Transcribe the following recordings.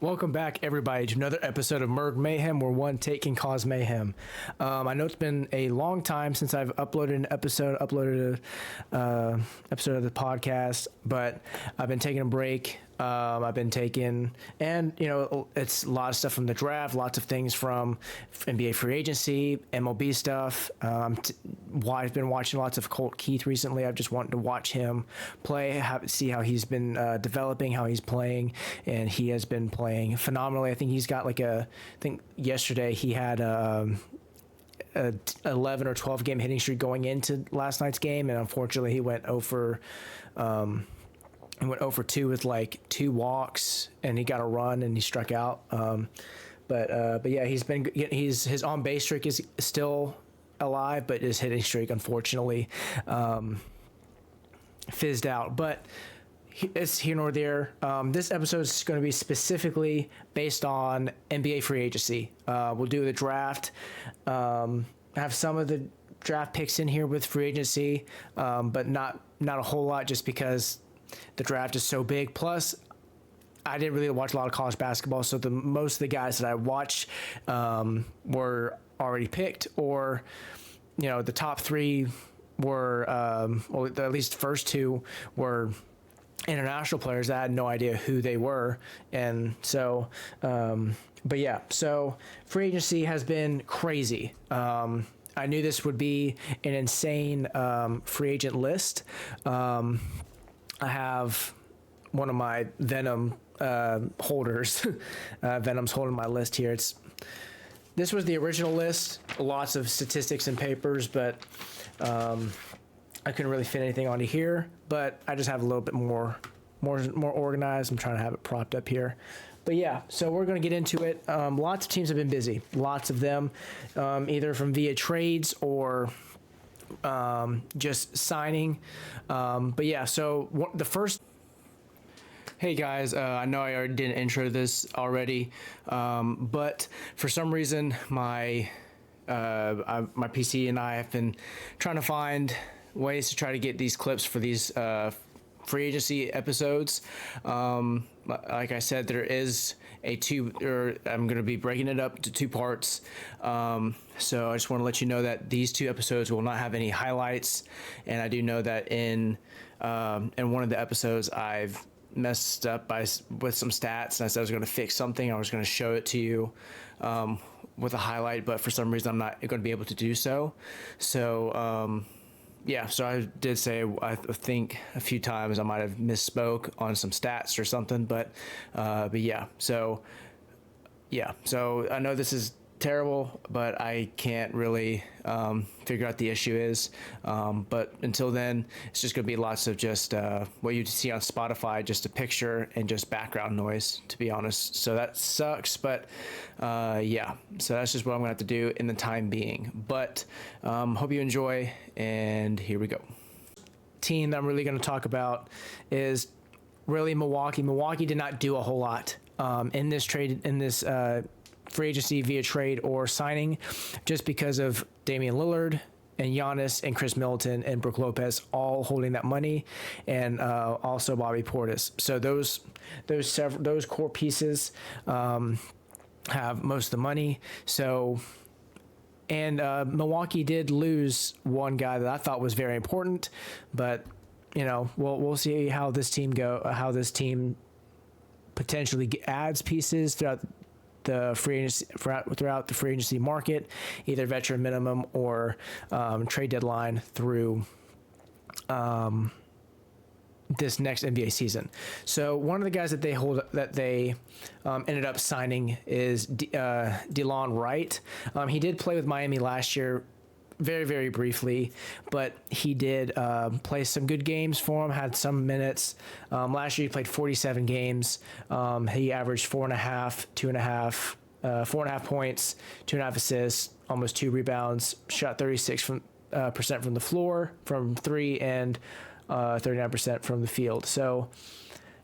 Welcome back, everybody, to another episode of MURG Mayhem, where one take can cause mayhem. I know it's been a long time since I've uploaded an episode, episode of the podcast, but I've been taking a break. I've been taking, and it's a lot of stuff from the draft, lots of things from NBA free agency, MLB stuff. I've been watching lots of Colt Keith recently. I've just wanted to watch him play, see how he's been developing, how he's playing, and he has been playing phenomenally. I think he's got I think yesterday he had a 11 or 12 game hitting streak going into last night's game, and unfortunately he went 0 for 2 with like 2 walks, and he got a run and he struck out. But yeah, his on base streak is still alive, but his hitting streak unfortunately fizzed out. But it's here nor there. This episode is going to be specifically based on NBA free agency. We'll do the draft. Have some of the draft picks in here with free agency, but not a whole lot, just because the draft is so big. Plus, I didn't really watch a lot of college basketball, so most of the guys that I watched were already picked, or the top 3 were, well, at least the first 2 were international players. I had no idea who they were, and so but yeah, so free agency has been crazy. I knew this would be an insane free agent list. I have one of my Venom holders. Venom's holding my list here. This was the original list. Lots of statistics and papers, but I couldn't really fit anything onto here. But I just have a little bit more organized. I'm trying to have it propped up here. But yeah, so we're going to get into it. Lots of teams have been busy. Lots of them, either from via trades or just signing. But yeah, so the first. Hey guys, I know I already did an intro to this already, but for some reason my PC and I have been trying to find ways to try to get these clips for these free agency episodes. Like I said, there is I'm going to be breaking it up to 2 parts. So I just want to let you know that these 2 episodes will not have any highlights. And I do know that in one of the episodes I've messed up with some stats, and I said I was going to fix something. I was going to show it to you with a highlight, but for some reason I'm not going to be able to do so. So yeah, so I did say, I think a few times I might have misspoke on some stats or something, but yeah, so I know this is terrible, but I can't really figure out the issue is. But until then, it's just going to be lots of just what you see on Spotify, just a picture and just background noise, to be honest. So that sucks, but yeah, so that's just what I'm going to have to do in the time being. But hope you enjoy, and here we go. Team that I'm really going to talk about is really Milwaukee. Milwaukee did not do a whole lot in this trade, in this free agency via trade or signing, just because of Damian Lillard and Giannis and Chris Middleton and Brook Lopez all holding that money, and also Bobby Portis. So those core pieces have most of the money. So, and Milwaukee did lose one guy that I thought was very important, but we'll see how this team potentially adds pieces throughout the free agency market, either veteran minimum or trade deadline through this next NBA season. So one of the guys that they ended up signing is DeLon Wright. He did play with Miami last year, very, very briefly, but he did play some good games for him, had some minutes. Last year he played 47 games. He averaged 4.5 points, 2.5 assists, almost 2 rebounds, shot 36% from the floor, from 3, and 39% from the field. So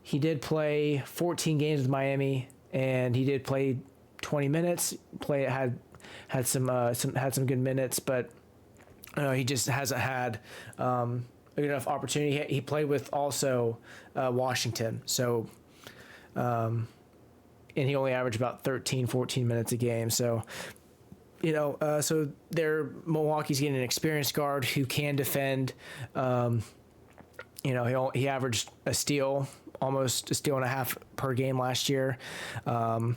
he did play 14 games with Miami, and he did play 20 minutes. Had some good minutes, but he just hasn't had enough opportunity. He played with also Washington, so and he only averaged about 13, 14 minutes a game. So, so Milwaukee's getting an experienced guard who can defend. He averaged almost a steal and a half per game last year. And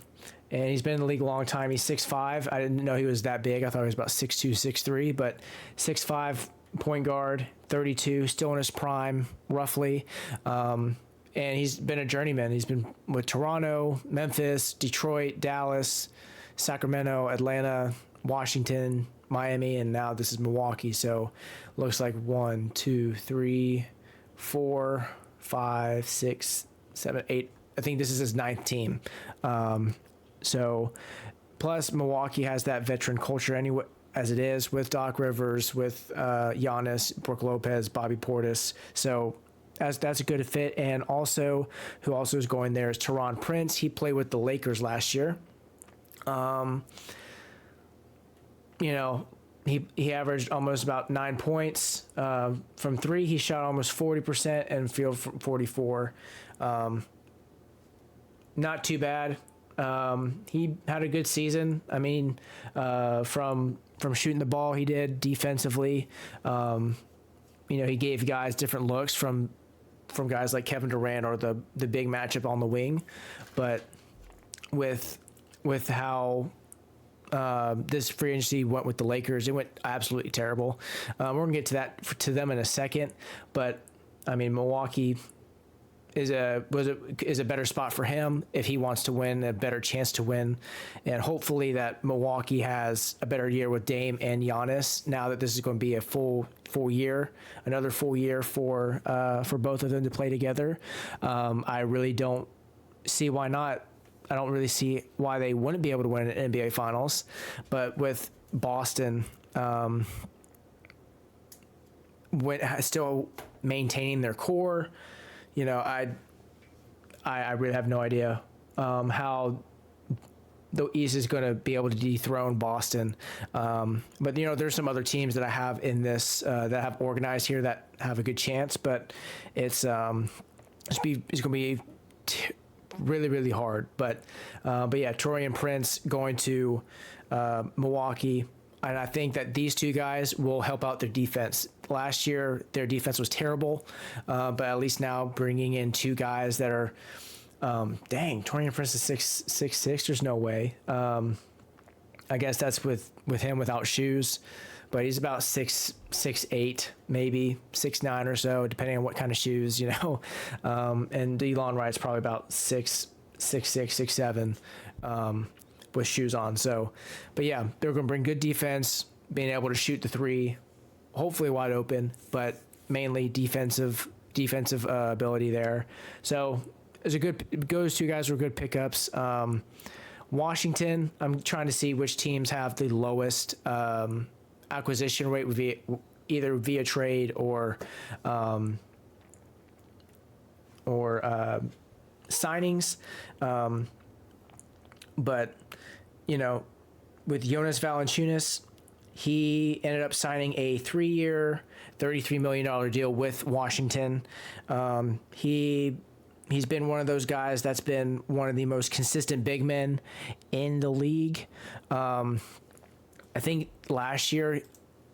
he's been in the league a long time. He's 6'5". I didn't know he was that big. I thought he was about 6'2", 6'3", but 6'5", point guard, 32, still in his prime, roughly. And he's been a journeyman. He's been with Toronto, Memphis, Detroit, Dallas, Sacramento, Atlanta, Washington, Miami, and now this is Milwaukee. So looks like 1, 2, 3, 4, 5, 6, 7, 8. I think this is his 9th team. So plus Milwaukee has that veteran culture anyway, as it is, with Doc Rivers, with Giannis, Brook Lopez, Bobby Portis. So that's a good fit. And also, who also is going there is Teron Prince. He played with the Lakers last year. He averaged almost about 9 points from three. He shot almost 40% and field from 44. Not too bad. He had a good season. I mean, from shooting the ball, he did defensively. He gave guys different looks from guys like Kevin Durant or the big matchup on the wing. But with how this free agency went with the Lakers, it went absolutely terrible. We're gonna get to them in a second, but I mean, Milwaukee is a better spot for him if he wants to win, a better chance to win, and hopefully that Milwaukee has a better year with Dame and Giannis. Now that this is going to be a full year, another full year for both of them to play together. I really don't see why not. I don't really see why they wouldn't be able to win an NBA Finals, but with Boston still maintaining their core, I really have no idea how the East is going to be able to dethrone Boston. But there's some other teams that I have in this that have organized here that have a good chance, but it's going to be really, really hard. But yeah, Taurean Prince going to Milwaukee. And I think that these two guys will help out their defense. Last year, their defense was terrible, but at least now bringing in two guys that are, Taurean Prince is 6'6". There's no way. I guess that's with him without shoes, but he's about 6'8", maybe 6'9" or so, depending on what kind of shoes, And Delon Wright's probably about 6'6", 6'7", with shoes on. So, but yeah, they're going to bring good defense, being able to shoot the three, hopefully wide open, but mainly defensive ability there. So those two guys were good pickups. Washington, I'm trying to see which teams have the lowest acquisition rate either via trade or signings. But with Jonas Valanciunas, he ended up signing a 3-year, $33 million deal with Washington. He's been one of those guys that's been one of the most consistent big men in the league. I think last year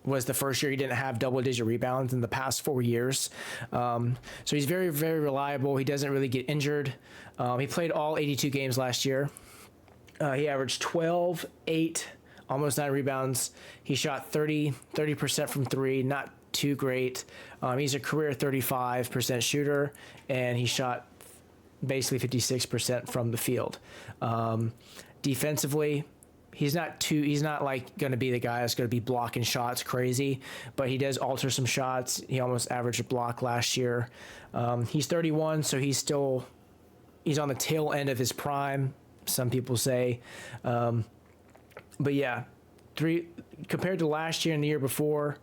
was the first year he didn't have double-digit rebounds in the past 4 years. So he's very, very reliable. He doesn't really get injured. He played all 82 games last year. He averaged 12, 8, almost 9 rebounds. He shot 30% from three, not too great. He's a career 35% shooter, and he shot basically 56% from the field. Defensively, he's not like going to be the guy that's going to be blocking shots crazy, but he does alter some shots. He almost averaged a block last year. He's 31, so he's on the tail end of his prime, some people say. But yeah, compared to last year and the year before,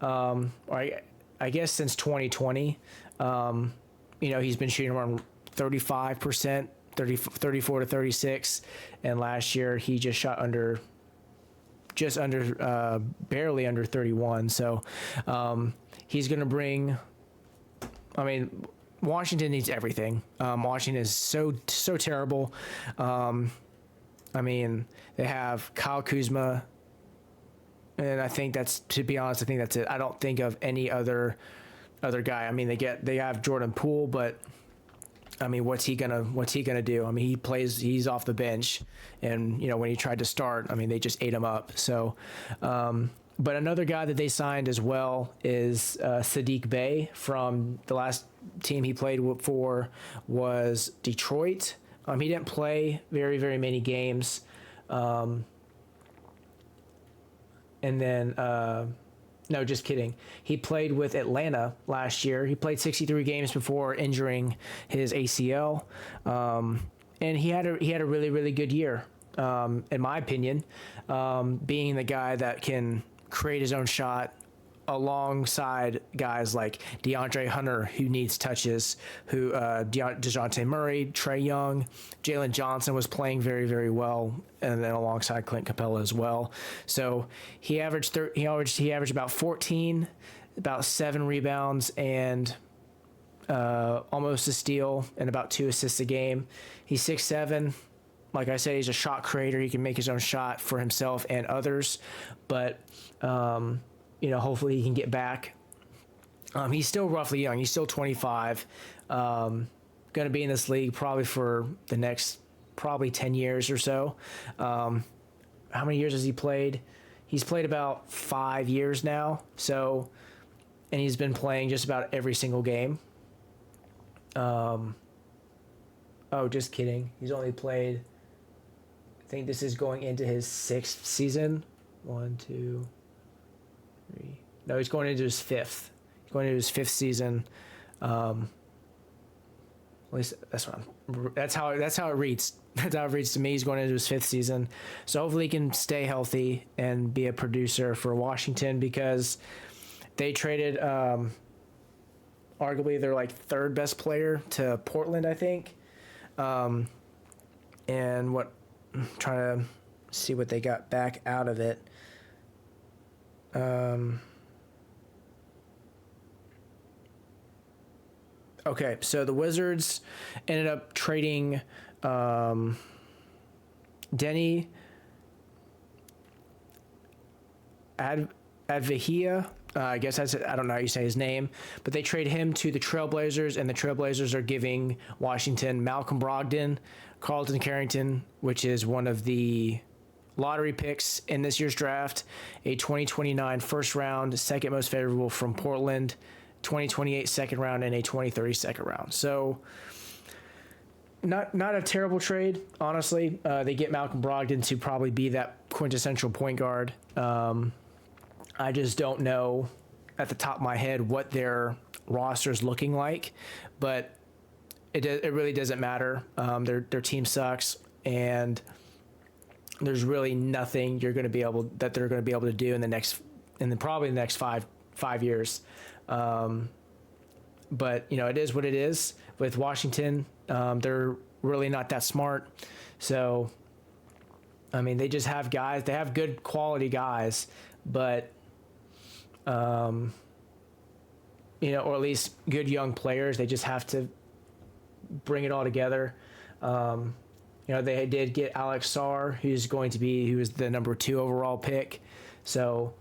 I guess since 2020, he's been shooting around 35%, 34 to 36, and last year he just shot barely under 31. So he's going to bring, Washington needs everything. Washington is so terrible. I mean, they have Kyle Kuzma, and I think that's, to be honest, I think that's it. I don't think of any other guy. I mean, they have Jordan Poole, but I mean, what's he gonna do? I mean, he's off the bench, and when he tried to start, I mean, they just ate him up. So, but another guy that they signed as well is Sadiq Bey from the last team he played for was Detroit. He didn't play very many games, and then no, just kidding. He played with Atlanta last year. He played 63 games before injuring his ACL, and he had a really good year, in my opinion, being the guy that can create his own shot alongside guys like DeAndre Hunter, who needs touches, who DeJounte Murray, Trae Young, Jalen Johnson was playing very well, and then alongside Clint Capella as well. So he averaged about 14, about 7 rebounds, and almost a steal, and about 2 assists a game. He's 6'7". Like I said, he's a shot creator. He can make his own shot for himself and others, but hopefully he can get back. He's still roughly young. He's still 25. Going to be in this league probably for the next 10 years or so. How many years has he played? He's played about 5 years now. So, and he's been playing just about every single game. Oh, just kidding. He's only played, I think this is going into his 6th season. 1, 2, 3. No, he's going into his 5th. He's going into his 5th season. At least that's how it reads. That's how it reads to me. He's going into his 5th season. So hopefully he can stay healthy and be a producer for Washington, because they traded arguably their 3rd best player to Portland, I think. And I'm trying to see what they got back out of it. Okay, so the Wizards ended up trading Denny Advahia. I guess I don't know how you say his name, but they trade him to the Trailblazers, and the Trailblazers are giving Washington Malcolm Brogdon, Carlton Carrington, which is one of the lottery picks in this year's draft, a 2029 first round, second most favorable from Portland, 2028 second round, and a 2030 second round. So not a terrible trade, honestly. They get Malcolm Brogdon to probably be that quintessential point guard. I just don't know at the top of my head what their roster is looking like, but it really doesn't matter. Their team sucks, and there's really nothing they're going to be able to do in probably the next five years. But it is what it is with Washington. They're really not that smart. So, I mean, they just have guys, they have good quality guys, but, or at least good young players. They just have to bring it all together. They did get Alex Sarr, who was the number 2 overall pick. So,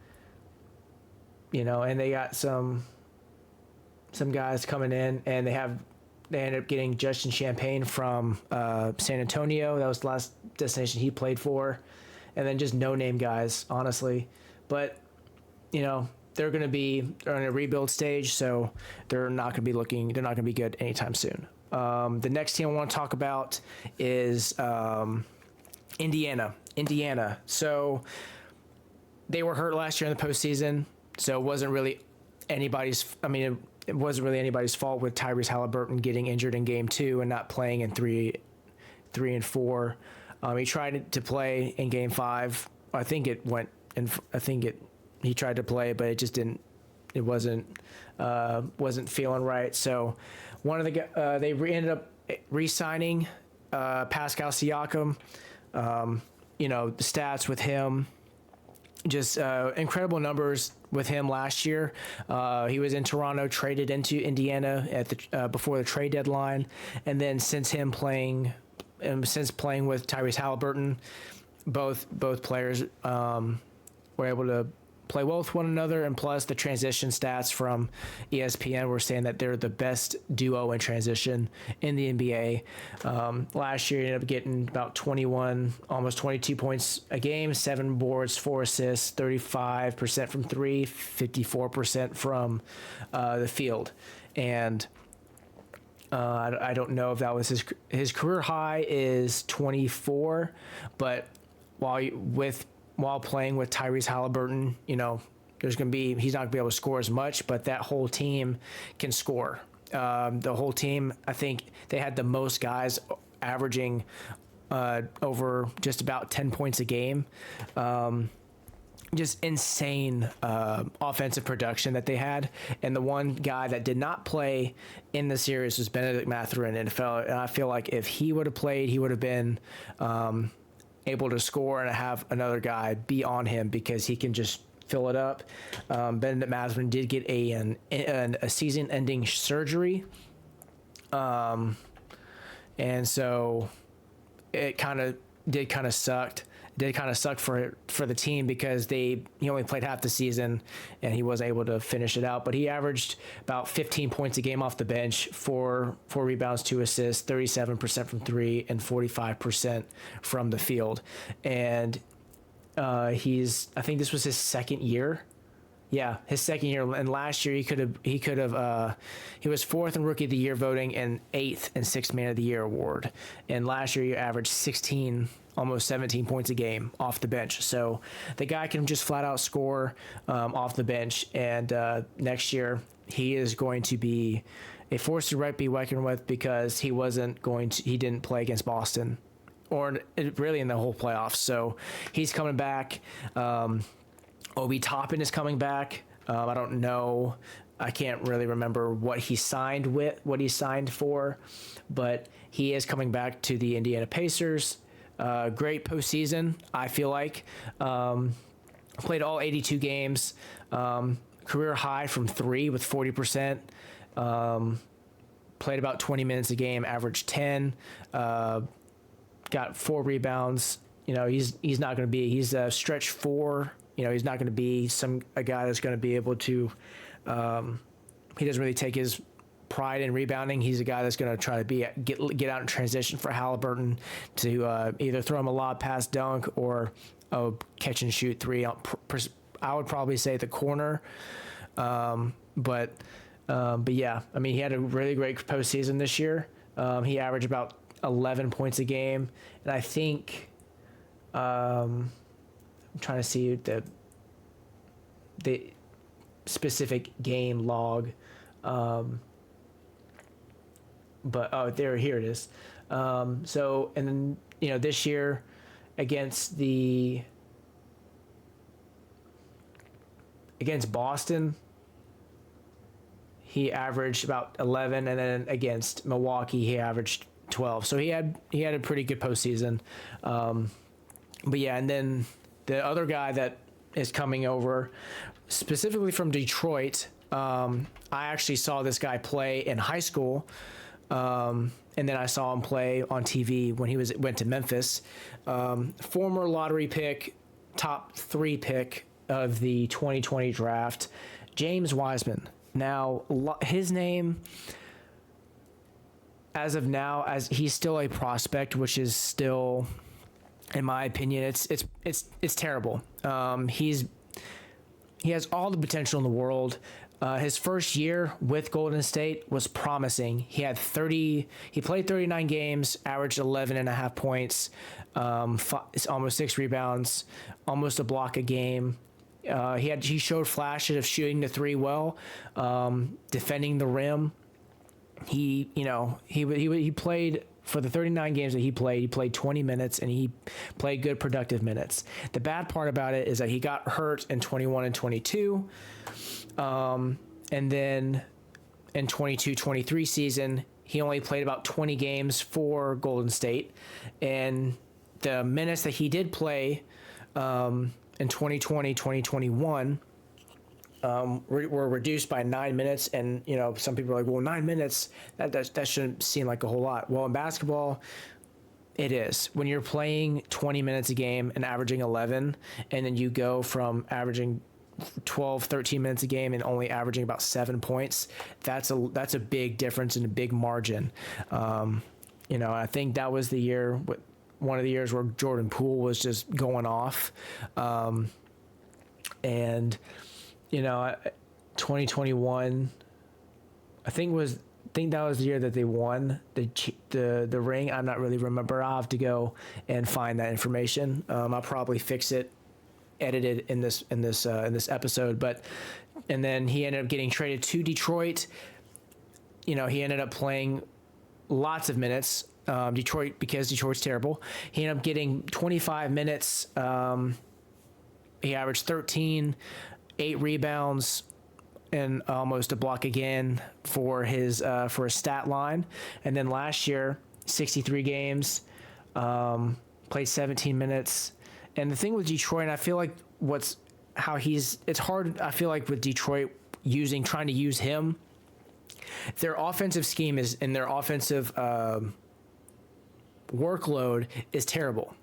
and they got some guys coming in, and they ended up getting Justin Champagne from San Antonio. That was the last destination he played for. And then just no-name guys, honestly. But, they're in a rebuild stage, so they're not going to be good anytime soon. The next team I want to talk about is Indiana. So they were hurt last year in the postseason, so it wasn't really anybody's fault with Tyrese Halliburton getting injured in game 2 and not playing in 3 and 4. He tried to play in game 5. He tried to play, but it just didn't. It wasn't feeling right. So they ended up re-signing Pascal Siakam. The stats with him just incredible numbers with him last year. He was in Toronto, traded into Indiana at the before the trade deadline, and then since playing with Tyrese Halliburton, both players were able to play well with one another, and plus the transition stats from ESPN were saying that they're the best duo in transition in the NBA. Last year, he ended up getting about 21, almost 22 points a game, 7 boards, 4 assists, 35% from 3, 54% from the field. And I don't know if that was his career high is 24, but while playing with Tyrese Halliburton, he's not going to be able to score as much, but that whole team can score. The whole team, I think they had the most guys averaging over just about 10 points a game. Just insane offensive production that they had. And the one guy that did not play in the series was Benedict Mathurin. And I feel like if he would have played, he would have been able to score and have another guy be on him because he can just fill it up. Benedict Mathurin did get a season-ending surgery, and so it did kind of suck for the team because he only played half the season and he wasn't able to finish it out. But he averaged about 15 points a game off the bench, 4 rebounds, 2 assists, 37% from 3, and 45% from the field. And I think this was his second year. Yeah, his second year. And last year he was 4th in Rookie of the Year voting and 8th and 6th Man of the Year award. And last year he averaged 16, almost 17 points a game off the bench. So the guy can just flat out score off the bench. And next year he is going to be a force to be reckoned with because he didn't play against Boston or really in the whole playoffs. So he's coming back. Obi Toppin is coming back. I don't know. I can't really remember what he signed for, but he is coming back to the Indiana Pacers. Great postseason, I feel like. Played all 82 games. Career high from 3 with 40%. Played about 20 minutes a game, averaged 10. Got 4 rebounds. He's not going to be. He's a stretch 4. He's not going to be a guy that's going to be able to. He doesn't really take his pride in rebounding. He's a guy that's going to try to get out in transition for Halliburton to either throw him a lob pass dunk or a catch and shoot 3. I would probably say the corner, but yeah, I mean he had a really great postseason this year. He averaged about 11 points a game, and I think. I'm trying to see the specific game log, but here it is. So and then this year against Boston, he averaged about 11, and then against Milwaukee he averaged 12. So he had a pretty good postseason. But yeah, and then the other guy that is coming over, specifically from Detroit, I actually saw this guy play in high school, and then I saw him play on TV when he went to Memphis. Former lottery pick, top 3 pick of the 2020 draft, James Wiseman. Now, his name, as of now, as he's still a prospect, which is still, in my opinion, it's terrible. He has all the potential in the world. His first year with Golden State was promising. He played 39 games, averaged 11.5 points, almost 6 rebounds, almost a block a game. He showed flashes of shooting the 3 well, defending the rim. He played. For the 39 games that he played 20 minutes, and he played good, productive minutes. The bad part about it is that he got hurt in 21 and 22. And then in 22-23 season, he only played about 20 games for Golden State. And the minutes that he did play, in 2020, 2021 were reduced by 9 minutes. And, you know, some people are like, well, 9 minutes, that shouldn't seem like a whole lot. Well, in basketball, it is. When you're playing 20 minutes a game and averaging 11, and then you go from averaging 12, 13 minutes a game and only averaging about 7 points, that's a big difference and a big margin. You know, I think that was one of the years where Jordan Poole was just going off. And, you know, 2021, I think that was the year that they won the ring. I'm not really remember. I'll have to go and find that information. I'll probably fix it, edit it in this episode. But and then he ended up getting traded to Detroit. You know, he ended up playing lots of minutes. Detroit, because Detroit's terrible. He ended up getting 25 minutes. He averaged 13, 8 rebounds, and almost a block again for his stat line. And then last year, 63 games, played 17 minutes. And the thing with Detroit, I feel like it's hard. I feel like with Detroit trying to use him, their offensive scheme and their offensive workload is terrible.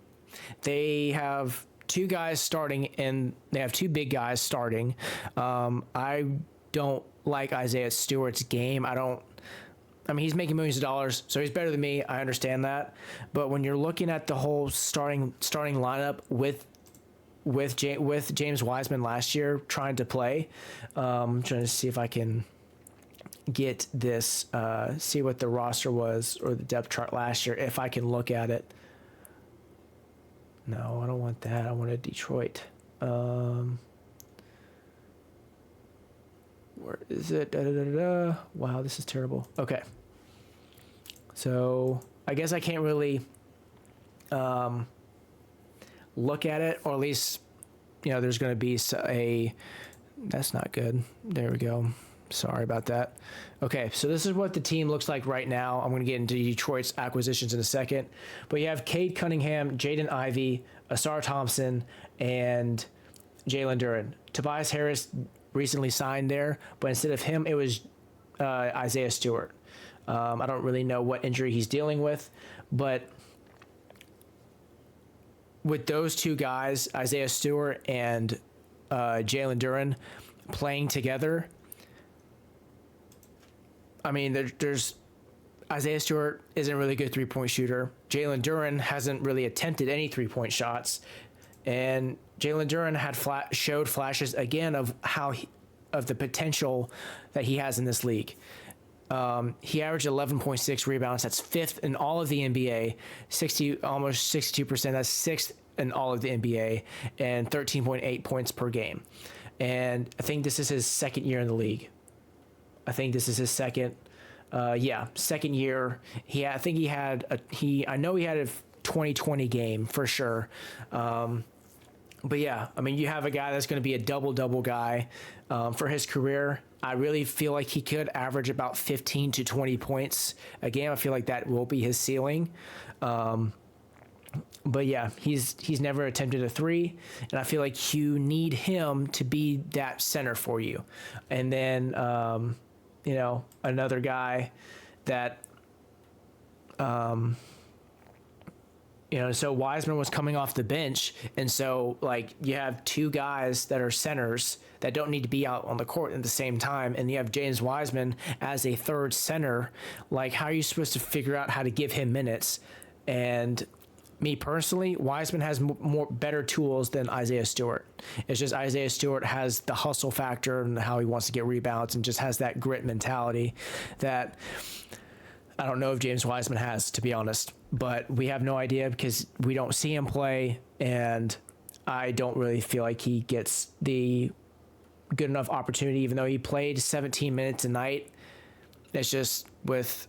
They have 2 guys starting, and they have 2 big guys starting. I don't like Isaiah Stewart's game. I mean, he's making millions of dollars, so he's better than me. I understand that. But when you're looking at the whole starting lineup with James Wiseman last year trying to play, I'm trying to see if I can get this, see what the roster was or the depth chart last year, if I can look at it. No, I don't want that. I wanted Detroit. Where is it? Wow, this is terrible. Okay. So I guess I can't really look at it, or at least, you know, there's going to be that's not good. There we go. Sorry about that. Okay, so this is what the team looks like right now. I'm going to get into Detroit's acquisitions in a second. But you have Cade Cunningham, Jaden Ivey, Asar Thompson, and Jalen Duren. Tobias Harris recently signed there, but instead of him, it was Isaiah Stewart. I don't really know what injury he's dealing with, but with those 2 guys, Isaiah Stewart and Jalen Duren, playing together, I mean, there's Isaiah Stewart isn't a really good 3-point shooter. Jalen Duren hasn't really attempted any 3-point shots, and Jalen Duren had showed flashes again of of the potential that he has in this league. He averaged 11.6 rebounds. That's 5th in all of the NBA. Almost 62%. That's 6th in all of the NBA, and 13.8 points per game. And I think this is his second year in the league. I think this is his second year. I know he had a 2020 game for sure. But yeah, I mean, you have a guy that's going to be a double-double guy for his career. I really feel like he could average about 15 to 20 points a game. I feel like that will be his ceiling. But yeah, he's never attempted a 3, and I feel like you need him to be that center for you. And then, you know, another guy that, you know, so Wiseman was coming off the bench, and so like you have 2 guys that are centers that don't need to be out on the court at the same time, and you have James Wiseman as a 3rd center. Like, how are you supposed to figure out how to give him minutes? And me personally, Wiseman has better tools than Isaiah Stewart. It's just Isaiah Stewart has the hustle factor and how he wants to get rebounds, and just has that grit mentality that I don't know if James Wiseman has, to be honest. But we have no idea because we don't see him play, and I don't really feel like he gets the good enough opportunity, even though he played 17 minutes a night. It's just with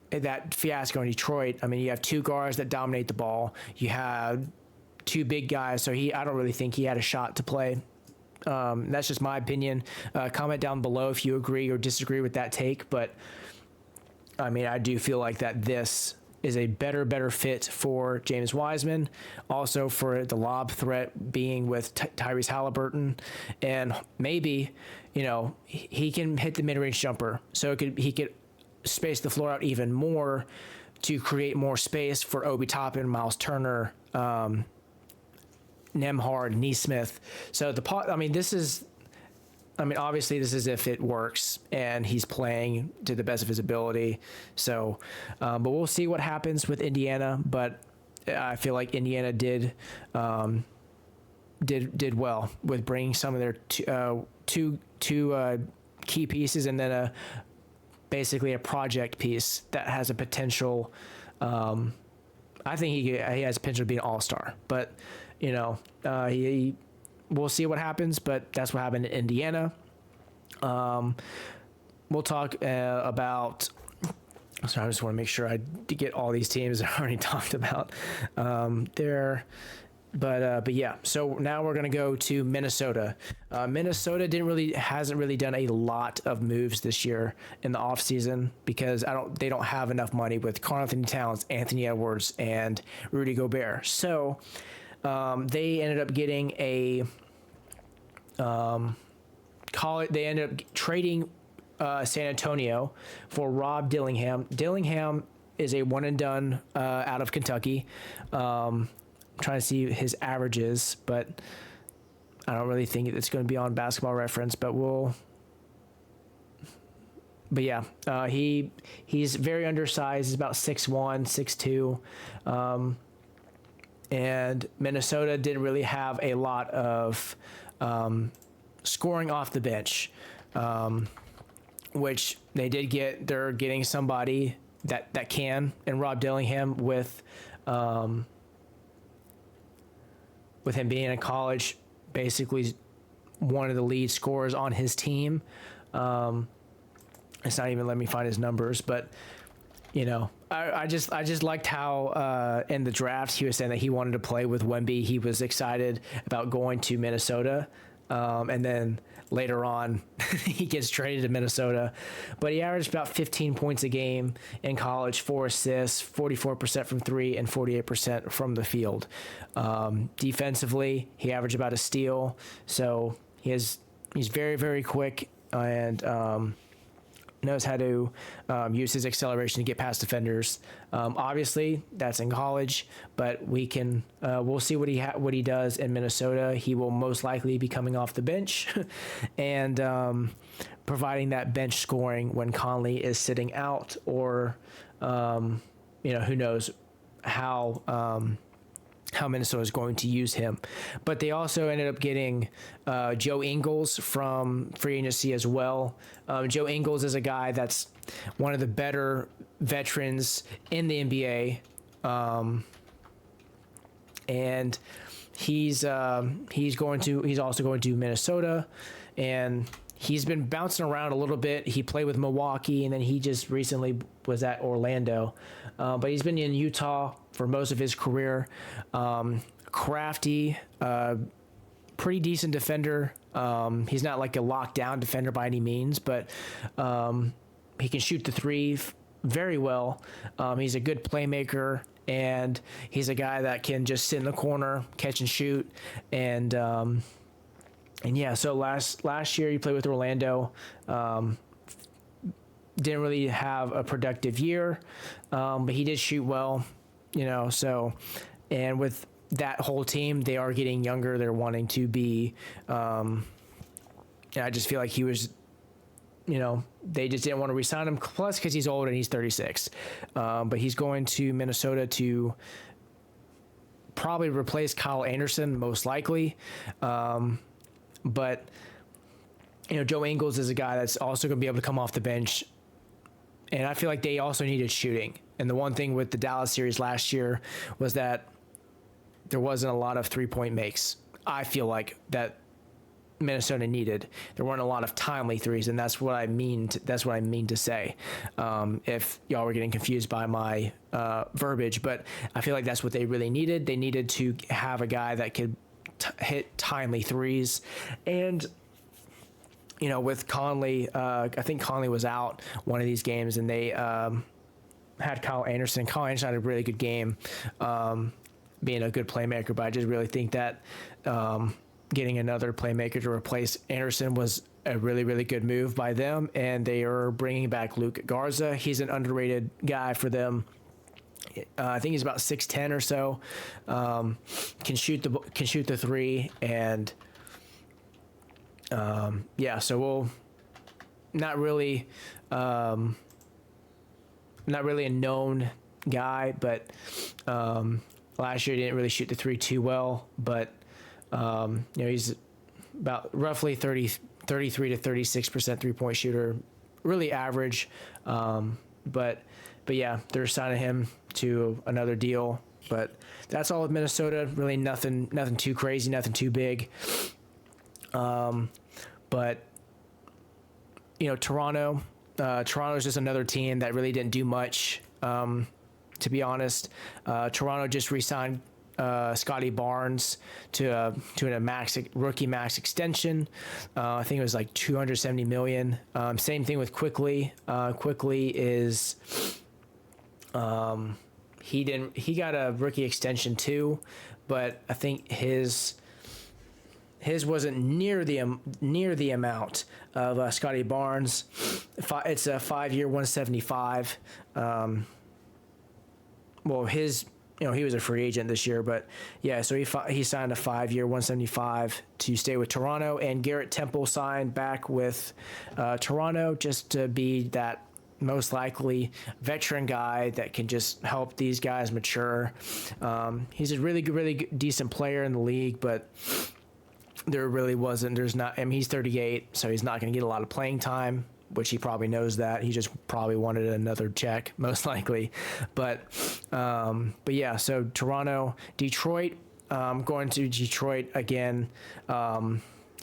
that fiasco in Detroit. I mean, you have 2 guards that dominate the ball. You have 2 big guys, so I don't really think he had a shot to play. That's just my opinion. Comment down below if you agree or disagree with that take. But I mean, I do feel like that this is a better fit for James Wiseman. Also for the lob threat being with Tyrese Halliburton, and maybe, he can hit the mid-range jumper, so he could space the floor out even more to create more space for Obi Toppin, Miles Turner, Nembhard, Nesmith. So obviously this is if it works and he's playing to the best of his ability. So, but we'll see what happens with Indiana. But I feel like Indiana did well with bringing some of their two key pieces, and then basically a project piece that has a potential. I think he has potential to be an all-star, but we'll see what happens, but that's what happened in Indiana. We'll talk about. Sorry, I just want to make sure I get all these teams I already talked about there. But yeah, so now we're gonna go to Minnesota. Minnesota hasn't really done a lot of moves this year in the offseason because they don't have enough money with Karl-Anthony Towns, Anthony Edwards, and Rudy Gobert. So they ended up getting they ended up trading San Antonio for Rob Dillingham. Dillingham is a one and done out of Kentucky. I'm trying to see his averages, but I don't really think it's going to be on Basketball Reference. But yeah, he's very undersized. He's about 6'1", 6'2", and Minnesota didn't really have a lot of scoring off the bench, which they did get. They're getting somebody that can, and Rob Dillingham with him being in college, basically one of the lead scorers on his team. It's not even letting me find his numbers, but I just liked how in the draft he was saying that he wanted to play with Wemby. He was excited about going to Minnesota, and then later on he gets traded to Minnesota. But he averaged about 15 points a game in college, 4 assists, 44% from three, and 48% from the field. Defensively, he averaged about a steal. So he's very, very quick, and knows how to use his acceleration to get past defenders. Obviously, that's in college, but we'll see what he does in Minnesota. He will most likely be coming off the bench and providing that bench scoring when Conley is sitting out, or who knows how Minnesota is going to use him. But they also ended up getting Joe Ingles from free agency as well. Joe Ingles is a guy that's one of the better veterans in the NBA. And he's also going to Minnesota, and he's been bouncing around a little bit. He played with Milwaukee, and then he just recently was at Orlando. But he's been in Utah for most of his career. Crafty, pretty decent defender. He's not like a lockdown defender by any means, but he can shoot the three very well. He's a good playmaker, and he's a guy that can just sit in the corner, catch and shoot. And yeah, so last year he played with Orlando. Didn't really have a productive year, but he did shoot well, so, and with that whole team, they are getting younger. They're wanting to be, and I just feel like he was, they just didn't want to re-sign him, plus because he's old and he's 36. But he's going to Minnesota to probably replace Kyle Anderson, most likely. But, Joe Ingles is a guy that's also going to be able to come off the bench. And I feel like they also needed shooting. And the one thing with the Dallas series last year was that there wasn't a lot of three-point makes. I feel like that Minnesota needed. There weren't a lot of timely threes, and that's what I mean to say. If y'all were getting confused by my verbiage, but I feel like that's what they really needed. They needed to have a guy that could hit timely threes, and with Conley, I think Conley was out one of these games, and they had Kyle Anderson. Kyle Anderson had a really good game, being a good playmaker, but I just really think that getting another playmaker to replace Anderson was a really, really good move by them, and they are bringing back Luke Garza. He's an underrated guy for them. I think he's about 6'10" or so. Can shoot the three, and so we'll not really a known guy, but last year he didn't really shoot the three too well, but he's about roughly 33 to 36% 3-point shooter, really average. But yeah, they're signing him to another deal. But that's all with Minnesota. Really nothing too crazy, nothing too big. But Toronto is just another team that really didn't do much. To be honest, Toronto just re-signed Scotty Barnes to a rookie max extension. I think it was like $270 million. Same thing with Quickly. Quickly is he got a rookie extension too, but I think his wasn't near the amount of Scotty Barnes. It's a 5-year 175. Well, he was a free agent this year, but yeah, so he signed a 5-year 175 to stay with Toronto, and Garrett Temple signed back with Toronto just to be that most likely veteran guy that can just help these guys mature. He's a really good, decent player in the league, but he's 38, so he's not going to get a lot of playing time, which he probably knows that. He just probably wanted another check, most likely. But yeah, so Toronto, Detroit, going to Detroit again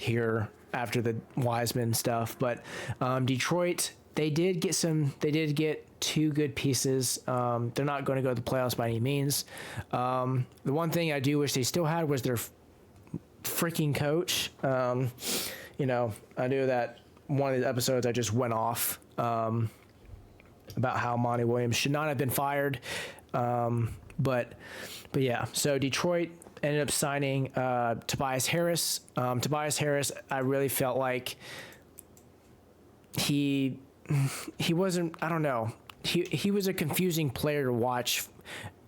here after the Wiseman stuff. But Detroit, they did get two good pieces. They're not going to go to the playoffs by any means. The one thing I do wish they still had was their freaking coach. I knew that one of the episodes I just went off about how Monty Williams should not have been fired. But yeah, so Detroit ended up signing Tobias Harris. Tobias Harris, I really felt like he wasn't, I don't know. He was a confusing player to watch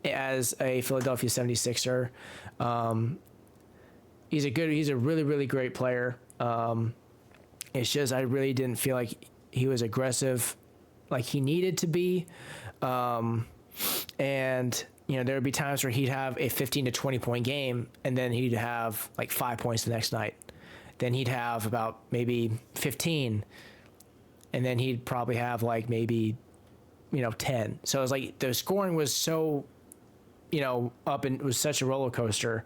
as a Philadelphia 76er. He's a really, really great player. It's just I really didn't feel like he was aggressive like he needed to be. And there would be times where he'd have a 15 to 20 point game, and then he'd have like 5 points the next night. Then he'd have about maybe 15, and then he'd probably have like maybe 10. So it was like the scoring was so up, and it was such a roller coaster.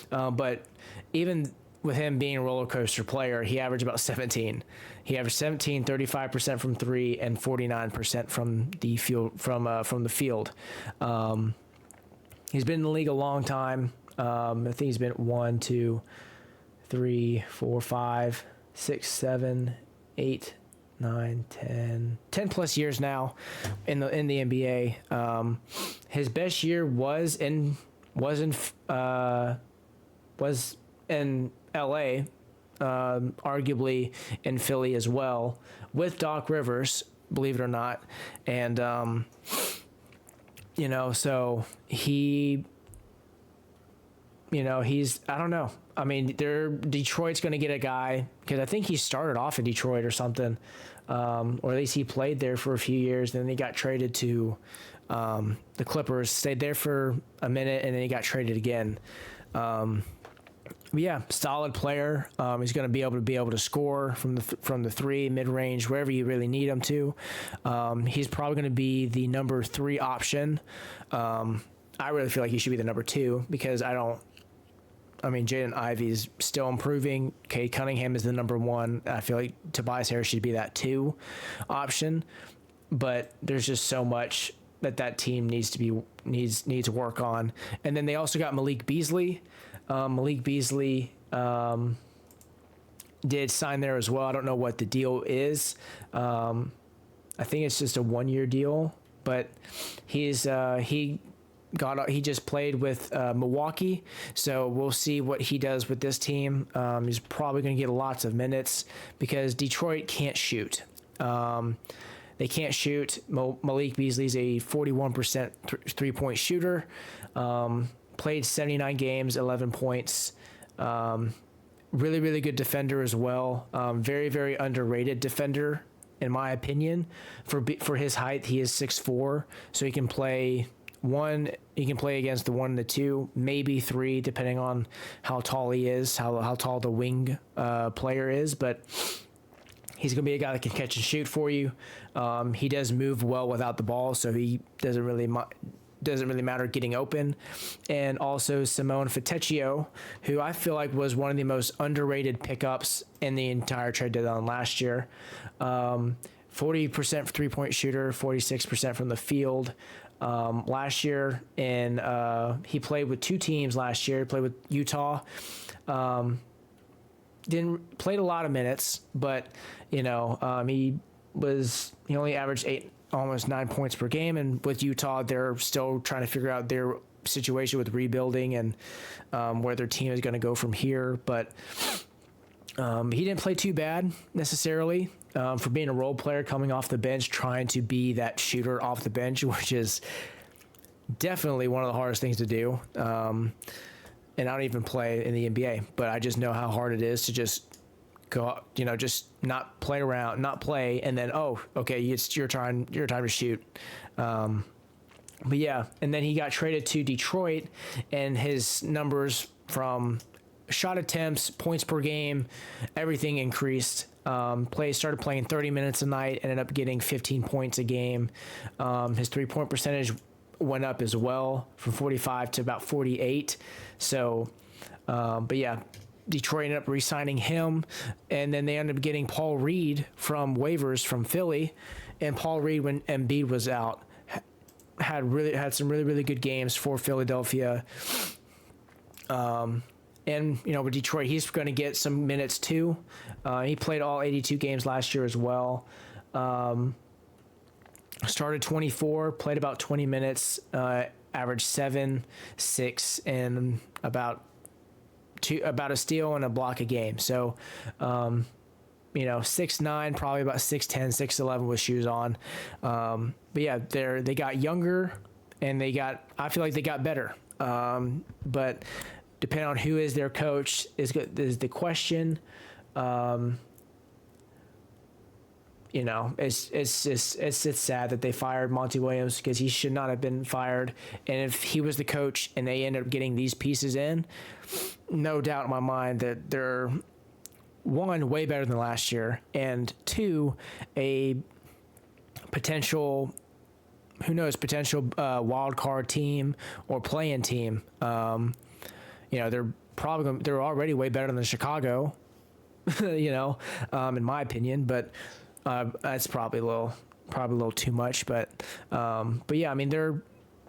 But even with him being a roller coaster player, he averaged about 17. He averaged 17, 35% from three, and 49% from the field. He's been in the league a long time. I think he's been 1, 2, 3, 4, 5, 6, 7, 8, 9, 10 plus years now in the NBA. His best year was in LA, arguably in Philly as well, with Doc Rivers, believe it or not. And so he's, I don't know. I mean, Detroit's going to get a guy, because I think he started off in Detroit or something, or at least he played there for a few years. Then he got traded to the Clippers, stayed there for a minute, and then he got traded again. Yeah, solid player. He's going to be able to score from the three, mid range, wherever you really need him to. He's probably going to be the number 3 option. I really feel like he should be the number 2, because Jaden Ivey's still improving. Cade Cunningham is the number 1. I feel like Tobias Harris should be that 2 option. But there's just so much that team needs to work on. And then they also got Malik Beasley. Malik Beasley did sign there as well. I don't know what the deal is. I think it's just a 1-year deal, but he just played with Milwaukee, so we'll see what he does with this team. He's probably going to get lots of minutes because Detroit can't shoot. They can't shoot. Malik Beasley's a 41% three-point shooter. Played 79 games, 11 points. Really, really good defender as well. Very, very underrated defender, in my opinion. For his height, he is 6'4", so he can play one. He can play against the 1 and the 2, maybe 3, depending on how tall he is, how tall the wing player is. But he's going to be a guy that can catch and shoot for you. He does move well without the ball, so he doesn't really matter getting open. And also Simone Fontecchio, who I feel like was one of the most underrated pickups in the entire trade deadline last year. 40% three-point shooter, 46% from the field. Last year, and he played with 2 teams last year. He played with Utah. Played a lot of minutes, but he only averaged almost 9 points per game. And with Utah, they're still trying to figure out their situation with rebuilding and where their team is going to go from here. But he didn't play too bad necessarily for being a role player coming off the bench, trying to be that shooter off the bench, which is definitely one of the hardest things to do. And I don't even play in the NBA, but I just know how hard it is to just go, just not play around, not play, and then, oh, okay, it's your time to shoot. But yeah, and then he got traded to Detroit, and his numbers from shot attempts, points per game, everything increased. Started playing 30 minutes a night, ended up getting 15 points a game. His three-point percentage went up as well from 45 to about 48. So, but yeah, Detroit ended up re-signing him, and then they ended up getting Paul Reed from waivers from Philly. And Paul Reed, when Embiid was out, had some really, really good games for Philadelphia. And with Detroit, he's going to get some minutes too. He played all 82 games last year as well. Started 24, played about 20 minutes, averaged 7, 6, and about a steal and a block a game. So, 6'9", probably about 6'10", 6'11" with shoes on. But yeah, they got younger, and I feel like they got better. But depending on who is their coach is the question. It's sad that they fired Monty Williams because he should not have been fired. And if he was the coach and they ended up getting these pieces in, no doubt in my mind that they're, 1, way better than last year, and 2, a potential wild card team or play-in team. They're already way better than Chicago, in my opinion, but that's probably a little too much. But yeah,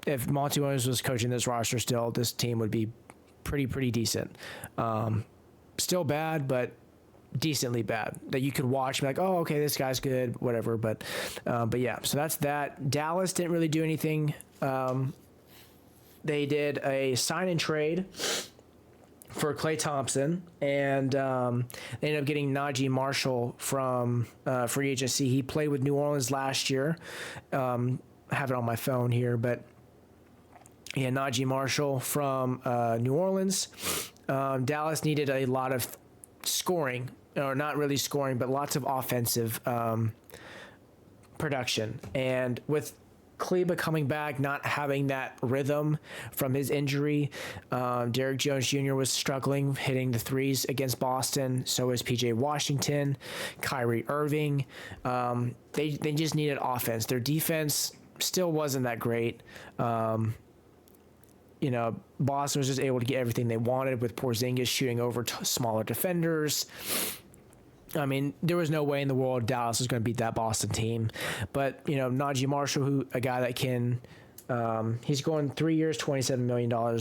if Monty Williams was coaching this roster still, this team would be pretty decent. Still bad, but decently bad that you could watch and be like, oh, okay, this guy's good, whatever. But yeah, so that's that. Dallas didn't really do anything. They did a sign and trade for Klay Thompson, and they ended up getting Najee Marshall from free agency. He played with New Orleans last year. I have it on my phone here, but yeah, Najee Marshall from New Orleans. Dallas needed a lot of scoring, or not really scoring, but lots of offensive production. And with Kleba coming back, not having that rhythm from his injury, Derrick Jones Jr. was struggling hitting the threes against Boston. So was PJ Washington, Kyrie Irving. They just needed offense. Their defense still wasn't that great. Boston was just able to get everything they wanted with Porzingis shooting over smaller defenders. There was no way in the world Dallas was going to beat that Boston team. But, Najee Marshall, a guy that can, he's going 3 years, $27 million.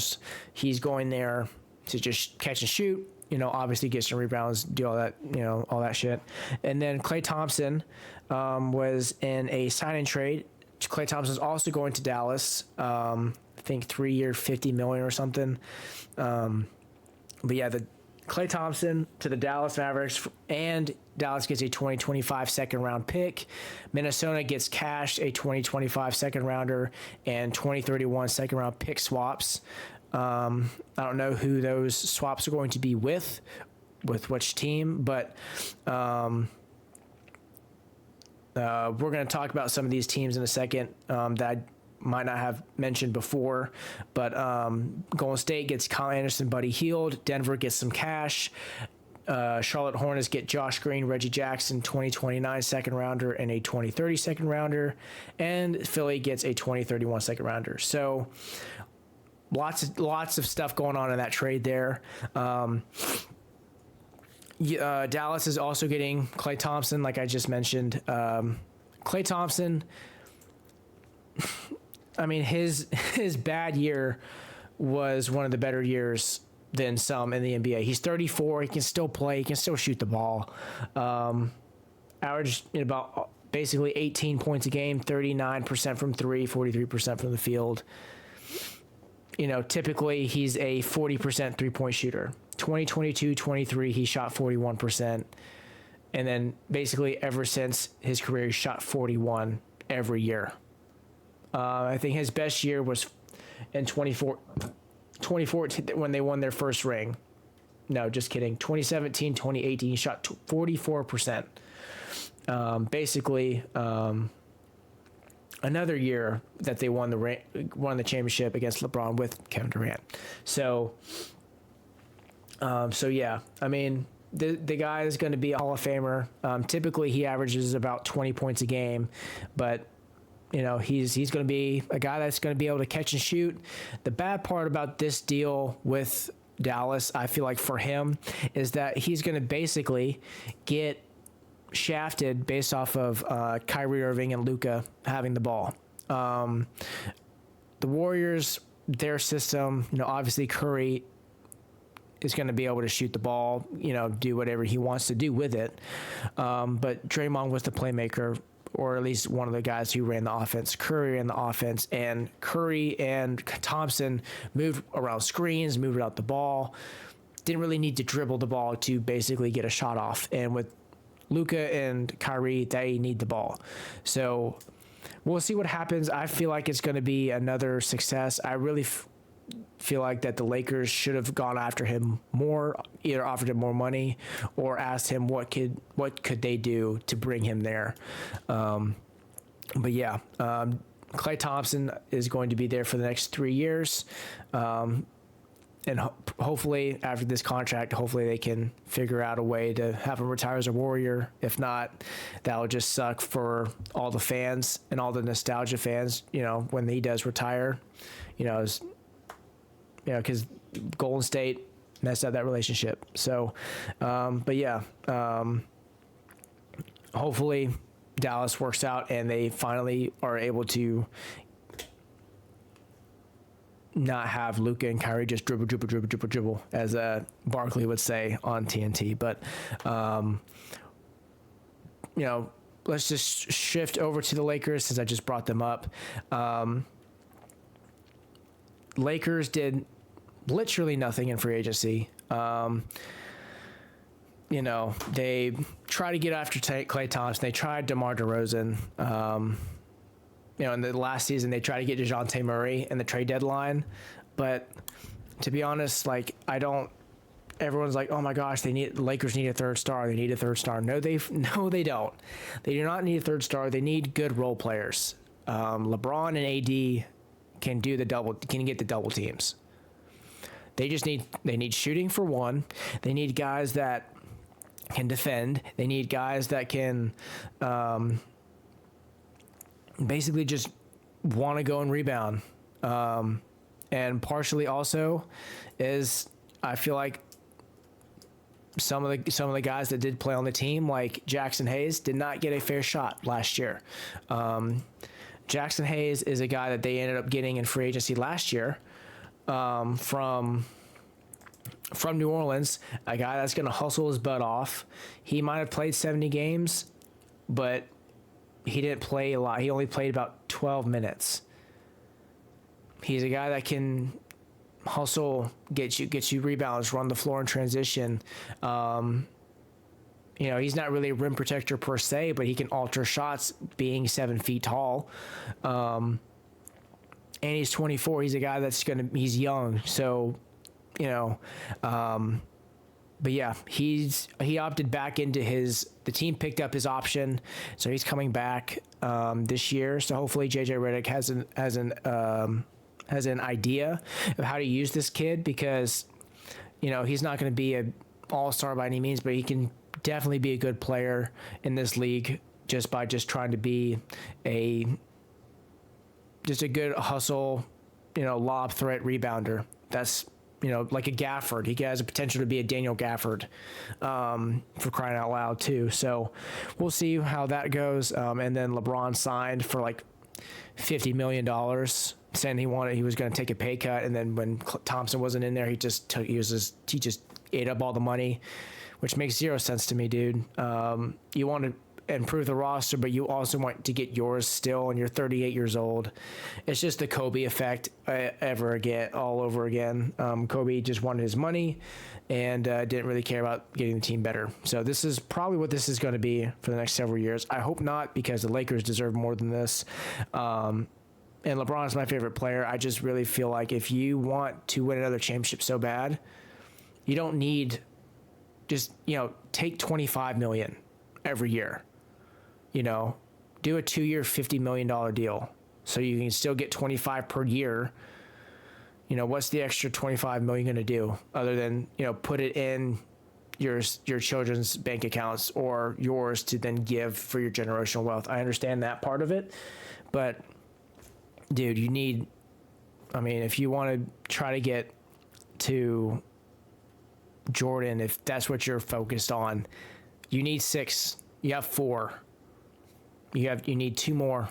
He's going there to just catch and shoot, obviously get some rebounds, do all that, all that shit. And then Klay Thompson was in a sign and trade Klay Thompson's also going to Dallas. I think 3-year, $50 million or something. But yeah, the Klay Thompson to the Dallas Mavericks, and Dallas gets a 2025 second round pick. Minnesota gets cashed a 2025 second rounder and 2031 second round pick swaps. I don't know who those swaps are going to be with which team, but we're going to talk about some of these teams in a second that I might not have mentioned before, but Golden State gets Kyle Anderson, Buddy Hield. Denver gets some cash. Charlotte Hornets get Josh Green, Reggie Jackson, 2029 second rounder and a 2030 second rounder. And Philly gets a 2031 second rounder. So lots of stuff going on in that trade there. Dallas is also getting Klay Thompson, like I just mentioned. Klay Thompson, I mean, his bad year was one of the better years than some in the NBA. He's 34. He can still play. He can still shoot the ball. Averaged about basically 18 points a game, 39% from three, 43% from the field. Typically he's a 40% three-point shooter. 2022-23, he shot 41%. And then basically ever since his career, he shot 41 every year. I think his best year was in 2014 when they won their first ring. No, just kidding. 2017, 2018, he shot 44%. Basically, another year that they won the championship against LeBron with Kevin Durant. So yeah, I mean, the guy is going to be a Hall of Famer. Typically, he averages about 20 points a game, but he's going to be a guy that's going to be able to catch and shoot. The bad part about this deal with Dallas, I feel like for him, is that he's going to basically get shafted based off of Kyrie Irving and Luka having the ball. The Warriors, their system, obviously Curry is going to be able to shoot the ball, do whatever he wants to do with it. But Draymond was the playmaker, or at least one of the guys who ran the offense. Curry ran the offense, and Curry and Thompson moved around screens, moved out the ball. Didn't really need to dribble the ball to basically get a shot off. And with Luka and Kyrie, they need the ball. So we'll see what happens. I feel like it's going to be another success. I really feel like that the Lakers should have gone after him more, either offered him more money or asked him what could they do to bring him there. But yeah, Klay Thompson is going to be there for the next 3 years. And hopefully after this contract, hopefully they can figure out a way to have him retire as a Warrior. If not, that'll just suck for all the fans and all the nostalgia fans, when he does retire, because Golden State messed up that relationship. So, but yeah, hopefully Dallas works out and they finally are able to not have Luka and Kyrie just dribble, as Barkley would say on TNT. But, let's just shift over to the Lakers since I just brought them up. Lakers did literally nothing in free agency. They tried to get after Klay Thompson. They tried DeMar DeRozan. In the last season, they tried to get DeJounte Murray in the trade deadline. But to be honest, everyone's like, oh my gosh, the Lakers need a third star. They need a third star. No, they don't. They do not need a third star. They need good role players. LeBron and AD can get the double teams. They need shooting for one. They need guys that can defend. They need guys that can basically just want to go and rebound. And partially also is I feel like some of the guys that did play on the team, like Jackson Hayes, did not get a fair shot last year. Jackson Hayes is a guy that they ended up getting in free agency last year from New Orleans, a guy that's going to hustle his butt off. He might have played 70 games, but he didn't play a lot. He only played about 12 minutes. He's a guy that can hustle, get you rebounds, run the floor in transition. He's not really a rim protector per se, but he can alter shots being 7 feet tall. And he's 24. He's a guy he's young. So, but yeah, he opted back into the team picked up his option. So he's coming back, this year. So hopefully JJ Redick has an idea of how to use this kid, because, he's not going to be an all-star by any means, but he can definitely be a good player in this league just by trying to be a good hustle, lob threat rebounder. That's, like a Gafford. He has a potential to be a Daniel Gafford, for crying out loud too. So we'll see how that goes. And then LeBron signed for like $50 million, saying he was going to take a pay cut. And then when Thompson wasn't in there, he just ate up all the money, which makes zero sense to me, dude. You want to improve the roster, but you also want to get yours still, and you're 38 years old. It's just the Kobe effect all over again. Kobe just wanted his money and didn't really care about getting the team better. So this is probably what this is going to be for the next several years. I hope not, because the Lakers deserve more than this. And LeBron is my favorite player. I just really feel like if you want to win another championship so bad, you don't need take $25 million every year. Do a 2-year, $50 million deal so you can still get 25 per year. What's the extra 25 million going to do other than, put it in your children's bank accounts or yours to then give for your generational wealth? I understand that part of it, but dude, if you want to try to get to Jordan, if that's what you're focused on, you need 6. You have 4. You need 2 more,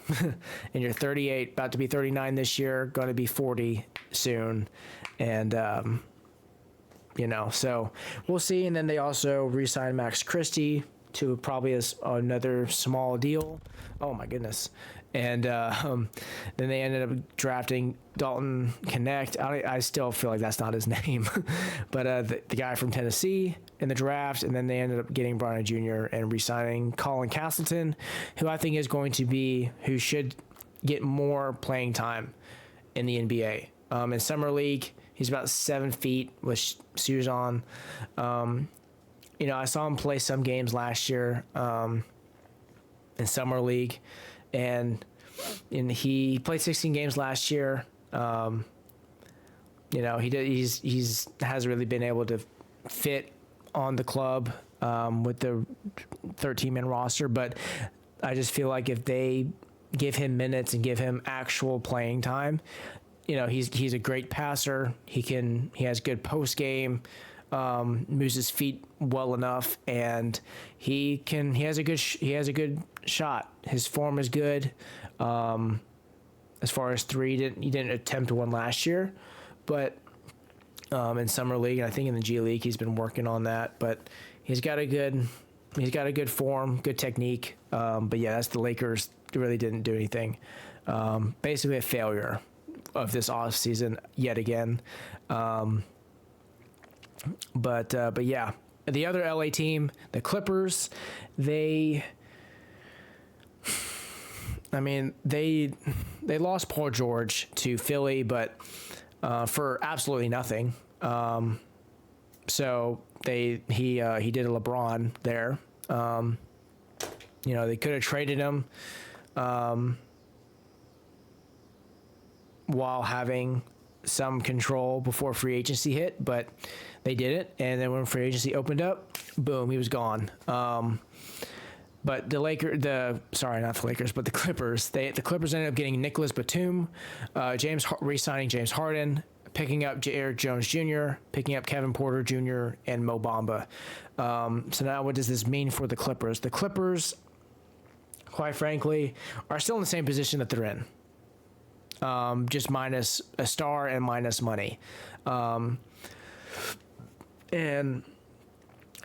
and you're 38, about to be 39 this year, going to be 40 soon, and so we'll see. And then they also re-signed Max Christie to probably another small deal. Oh my goodness. And then they ended up drafting Dalton Connect. I still feel like that's not his name, but the guy from Tennessee in the draft. And then they ended up getting Bronny Jr. and re-signing Colin Castleton, who I think is who should get more playing time in the NBA. In Summer League, he's about 7 feet with shoes on. I saw him play some games last year in Summer League. And he played 16 games last year. He's hasn't really been able to fit on the club with the 13-man roster. But I just feel like if they give him minutes and give him actual playing time, he's a great passer. He has good post game. Moves his feet well enough, and he has a good shot. His form is good. As far as 3, he didn't attempt one last year, but in Summer League, and I think in the G League, he's been working on that. But he's got a good form, good technique. But yeah, that's the Lakers. Really didn't do anything. Basically a failure of this off season yet again. But yeah, the other LA team, the Clippers, they lost Paul George to Philly, but for absolutely nothing. So he did a LeBron there. They could have traded him while having some control before free agency hit, but they did it. And then when free agency opened up, boom, he was gone. But the Clippers, the Clippers ended up getting Nicholas Batum, re-signing James Harden, picking up Eric Jones Jr., picking up Kevin Porter Jr., and Mo Bamba. So now what does this mean for the Clippers? The Clippers, quite frankly, are still in the same position that they're in. Just minus a star and minus money. And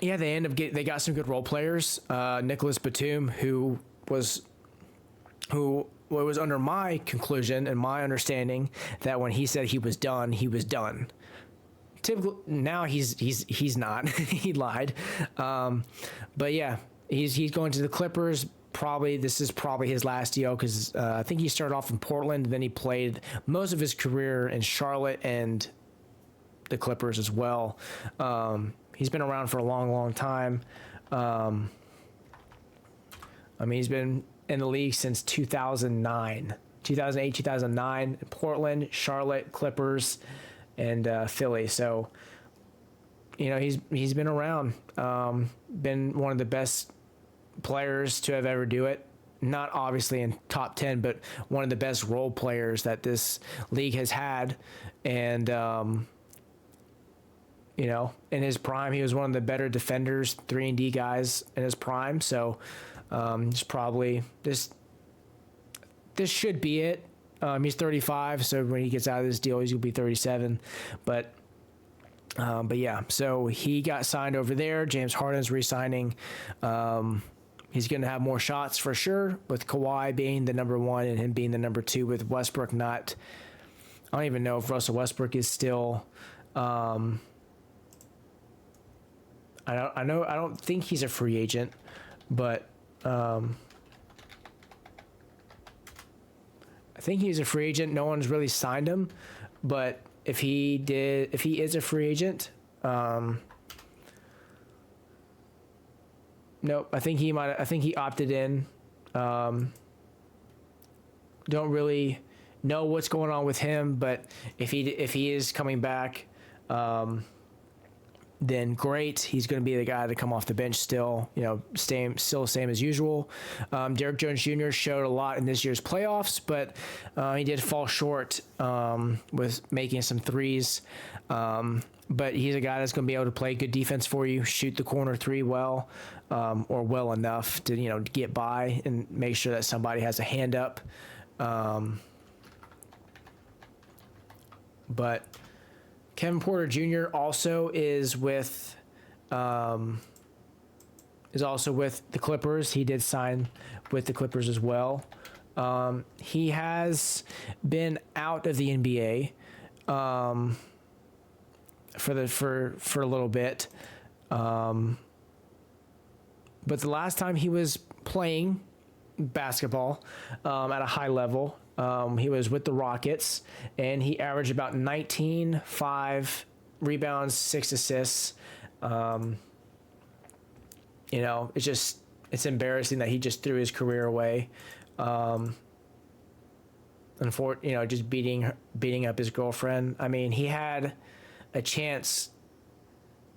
yeah, they got some good role players. Nicholas Batum, who was who was under my conclusion and my understanding that when he said he was done, he was done. Typically, now he's not. He lied. But yeah, he's going to the Clippers. This is probably his last deal because I think he started off in Portland. Then he played most of his career in Charlotte and the Clippers as well. He's been around for a long, long time. I mean, he's been in the league since 2008, 2009, Portland, Charlotte, Clippers, and Philly. So, you know, he's been around, been one of the best players to have ever do it. Not obviously in top 10, but one of the best role players that this league has had. And, you know, in his prime, he was one of the better defenders, 3-and-D guys in his prime. So, it's probably this should be it. He's 35, so when he gets out of this deal, he's gonna be 37. But yeah, so he got signed over there. James Harden's re-signing. He's gonna have more shots for sure, with Kawhi being the number 1 and him being the number 2, with Westbrook not. I don't even know if Russell Westbrook is still. I don't think he's a free agent, but. I think he's a free agent. No one's really signed him, but if he is a free agent, nope. I think he opted in. Don't really know what's going on with him, but if he is coming back, then great. He's going to be the guy to come off the bench still, you know, still same as usual. Derrick Jones Jr. showed a lot in this year's playoffs, but he did fall short with making some threes. But he's a guy that's going to be able to play good defense for you, shoot the corner 3 well, or well enough to, you know, get by and make sure that somebody has a hand up. But Kevin Porter Jr. also is with the Clippers. He did sign with the Clippers as well. He has been out of the NBA for a little bit. But the last time he was playing basketball at a high level, he was with the Rockets, and he averaged about 19, 5 rebounds, 6 assists. You know, it's embarrassing that he just threw his career away. Just beating up his girlfriend. I mean, he had a chance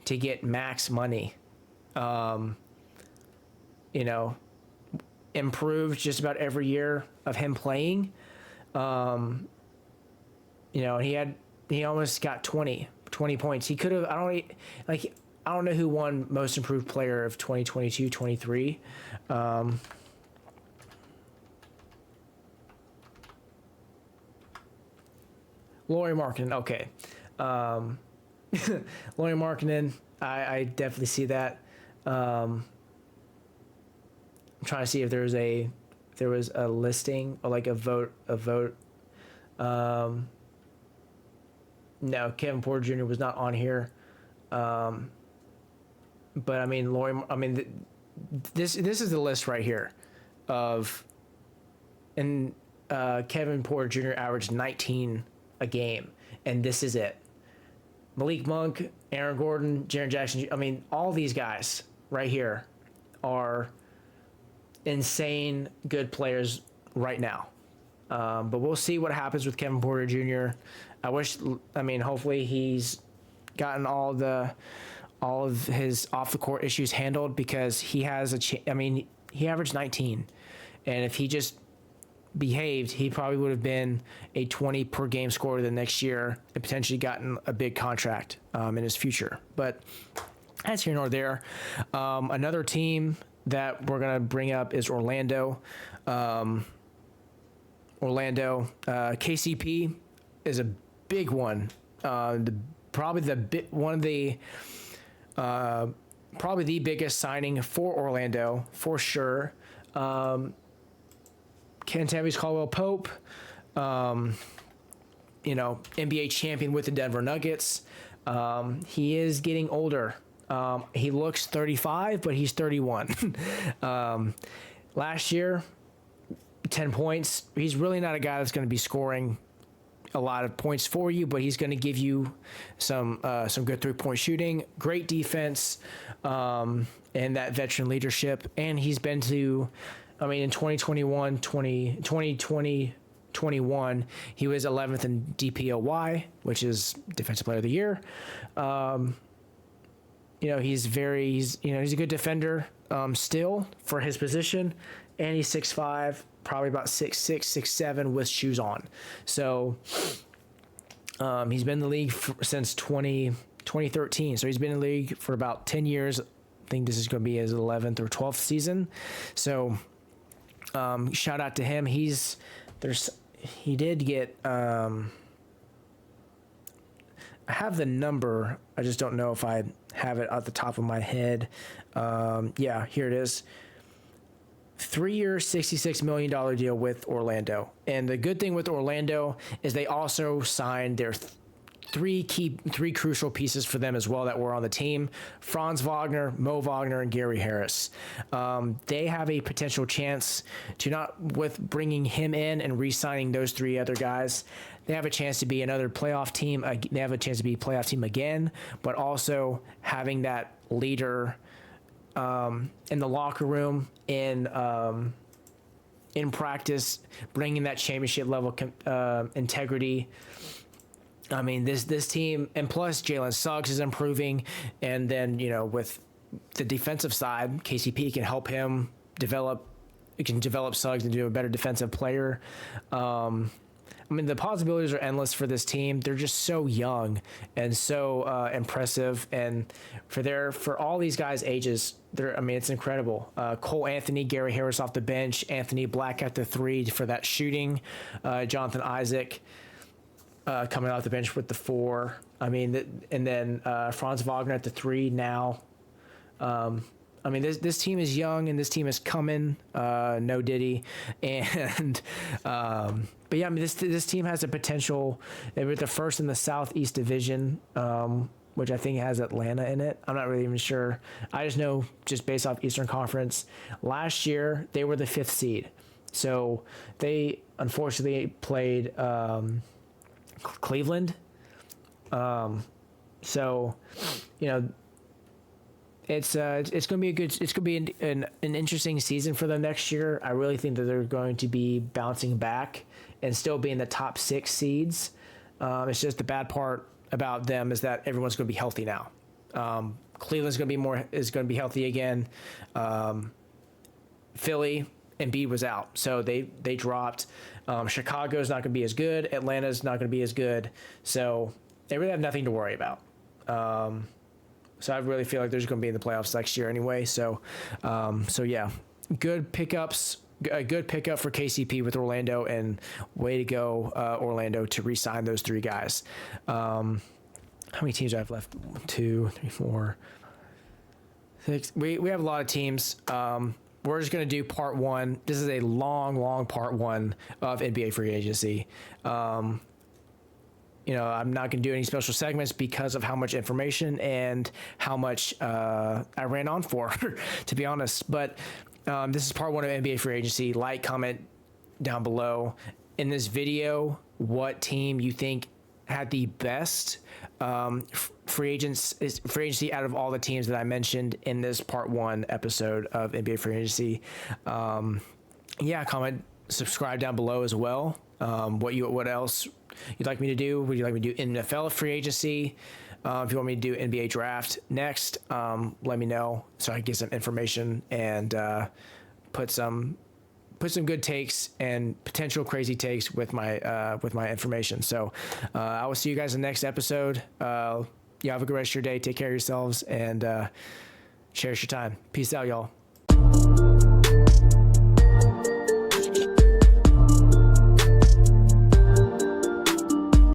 to get max money. Improved just about every year of him playing. He almost got 20 points. He could have, I don't know who won most improved player of 2022, 23. Lauri Markkanen. Okay. Lauri Markkanen. I definitely see that. I'm trying to see if there was a listing or like a vote. No, Kevin Porter Jr. was not on here. But I mean, this is the list right here Kevin Porter Jr. averaged 19 a game, and this is it. Malik Monk, Aaron Gordon, Jaren Jackson. I mean, all these guys right here are insane good players right now. But we'll see what happens with Kevin Porter Jr. Hopefully he's gotten all of his off the court issues handled, because he has he averaged 19, and if he just behaved, he probably would have been a 20 per game scorer the next year and potentially gotten a big contract in his future. But that's here nor there. Another team that we're going to bring up is Orlando. KCP is a big one. Probably the biggest signing for Orlando for sure. Kentavious Caldwell-Pope, NBA champion with the Denver Nuggets. He is getting older. He looks 35, but he's 31. Last year, 10 points. He's really not a guy that's going to be scoring a lot of points for you, but he's going to give you some good 3-point shooting, great defense, and that veteran leadership. And he's been to, in 2020, 21, he was 11th in DPOY, which is Defensive Player of the Year. He's a good defender still for his position, and he's 6'5", probably about 6'6", 6'7" with shoes on. So he's been in the league since 2013. So he's been in the league for about 10 years. I think this is going to be his 11th or 12th season. So shout out to him. He did get I have the number. I just don't know if I have it at the top of my head. Yeah, here it is. 3-year, $66 million deal with Orlando. And the good thing with Orlando is they also signed their three crucial pieces for them as well that were on the team: Franz Wagner, Mo Wagner, and Gary Harris. They have a potential chance with bringing him in and re-signing those 3 other guys. They have a chance to be another playoff team. They have a chance to be a playoff team again, but also having that leader in the locker room, in practice, bringing that championship level integrity. This team, and plus Jalen Suggs is improving, and then with the defensive side, KCP can help him develop. It can develop Suggs into a better defensive player. The possibilities are endless for this team. They're just so young and so impressive, and for all these guys' ages, it's incredible. Cole Anthony, Gary Harris off the bench, Anthony Black at the 3 for that shooting, Jonathan Isaac coming off the bench with the 4. And then Franz Wagner at the 3 now. This team is young, and this team is coming. No Diddy, and but yeah, this team has the potential. They were the first in the Southeast Division, which I think has Atlanta in it. I'm not really even sure. I just know, just based off Eastern Conference, last year they were the 5th seed, so they unfortunately played Cleveland. It's going to be an interesting season for them next year. I really think that they're going to be bouncing back and still be in the top 6 seeds. It's just the bad part about them is that everyone's going to be healthy now. Cleveland's going to be healthy again. Philly, Embiid was out, so they dropped. Chicago's not going to be as good. Atlanta's not going to be as good. So they really have nothing to worry about. So I really feel like they're just going to be in the playoffs next year anyway. So yeah, good pickups. A good pickup for KCP with Orlando, and way to go, Orlando, to re-sign those 3 guys. How many teams do I have left? 1, 2, 3, 4, 6. We have a lot of teams. We're just going to do part 1. This is a long part 1 of NBA free agency. I'm not going to do any special segments because of how much information and how much I ran on for, to be honest. But this is part 1 of NBA free agency. Like, comment down below in this video what team you think had the best free agency out of all the teams that I mentioned in this part 1 episode of NBA free agency. Comment, subscribe down below as well. What else you'd like me to do? Would you like me to do NFL free agency? If you want me to do NBA draft next, let me know so I can get some information and put some good takes and potential crazy takes with my information. So I will see you guys in the next episode. Have a good rest of your day. Take care of yourselves and cherish your time. Peace out, y'all.